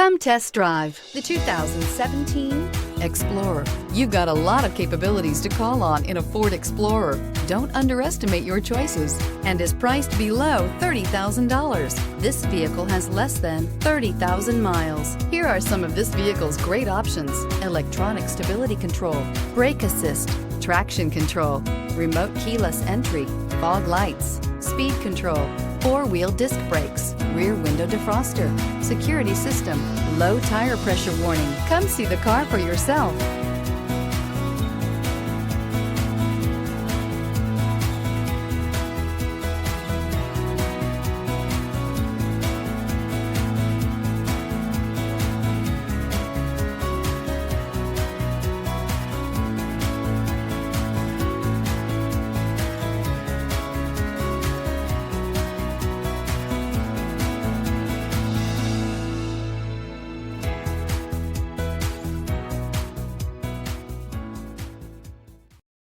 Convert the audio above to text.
Come test drive the 2017 Explorer. You've got a lot of capabilities to call on in a Ford Explorer. Don't underestimate your choices and is priced below $30,000. This vehicle has less than 30,000 miles. Here are some of this vehicle's great options: electronic stability control, brake assist, traction control, remote keyless entry, fog lights, speed control, four-wheel disc brakes, rear window defroster, security system, low tire pressure warning. Come see the car for yourself.